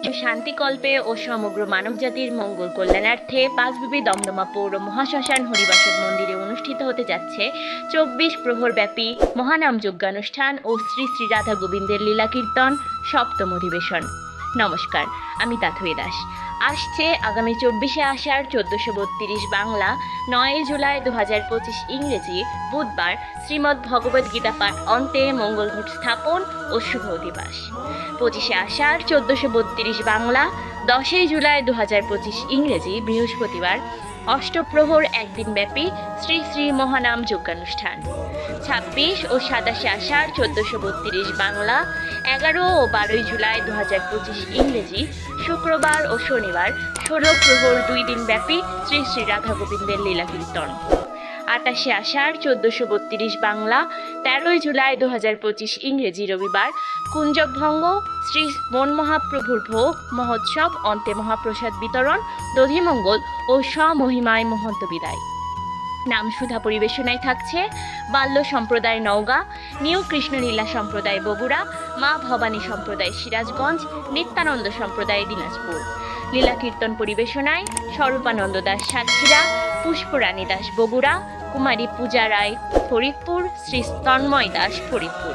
শান্তিকল্পে ও সমগ্র মানবজাতির মঙ্গল কল্যাণার্থে পাঁচবিবি দমদমা পৌর মহাশ্মশান হরিবাসর মন্দিরে অনুষ্ঠিত হতে যাচ্ছে ২৪ প্রহরব্যাপী মহানাম যজ্ঞানুষ্ঠান ও শ্রী শ্রী রাধা গোবিন্দের লীলা কীর্তন সপ্তম অধিবেশন। নমস্কার, আমি তাথুই দাস। আসছে আগামী ২৪শে আষাঢ় ১৪৩২ বাংলা, ৯ জুলাই ২০২৫ ইংরেজি বুধবার শ্রীমদ্ ভগবদ গীতা পাঠ অন্তে মঙ্গল ঘট স্থাপন ও শুভ দিবস। ২৫শে আষাঢ় ১৪৩২ বাংলা, ১০ জুলাই ২০২৫ ইংরেজি বৃহস্পতিবার অষ্টপ্রহর একদিন ব্যাপী শ্রী শ্রী মহানাম যজ্ঞানুষ্ঠান। ২৬ ও ২৭শে আষাঢ় ১৪৩২ বাংলা, ১১ ও ১২ জুলাই ২০২৫ ইংরেজি শুক্রবার ও শনিবার ১৬ প্রহর ২ দিন ব্যাপী শ্রী শ্রী রাধা গোবিন্দের লীলা কীর্তন। ২৮শে আষাঢ় ১৪৩২ বাংলা, ১৩ জুলাই ২০২৫ ইংরেজি রবিবার কুঞ্জভঙ্গ শ্রী মন মহাপ্রভুর ভোগ মহোৎসব অন্তে মহাপ্রসাদ বিতরণ, দধিমঙ্গল ও স্বমহিমায় মহন্ত বিদায়। নাম সুধা পরিবেশনায় থাকছে বাল্য সম্প্রদায় নওগাঁ, নিউ কৃষ্ণলীলা সম্প্রদায় বগুড়া, মা ভবানী সম্প্রদায় সিরাজগঞ্জ, নিত্যানন্দ সম্প্রদায় দিনাজপুর। লীলা কীর্তন পরিবেশনায় স্বরূপানন্দ দাস সাতক্ষীরা, পুষ্পরানী দাস বগুড়া, কুমারী পূজা রায় ফরিদপুর, শ্রী তন্ময় দাস ফরিদপুর।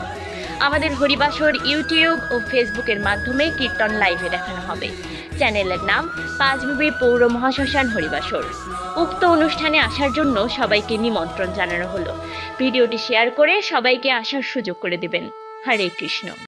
আমাদের হরিবাসর ইউটিউব ও ফেসবুকের মাধ্যমে কীর্তন লাইভে দেখানো হবে। চ্যানেলের নাম পাঁচবিবি পৌর মহাশ্মশান হরিবাসর। উক্ত অনুষ্ঠানে আসার জন্য সবাইকে নিমন্ত্রণ জানানো হলো। ভিডিওটি শেয়ার করে সবাইকে আসার সুযোগ করে দেবেন। হরে কৃষ্ণ।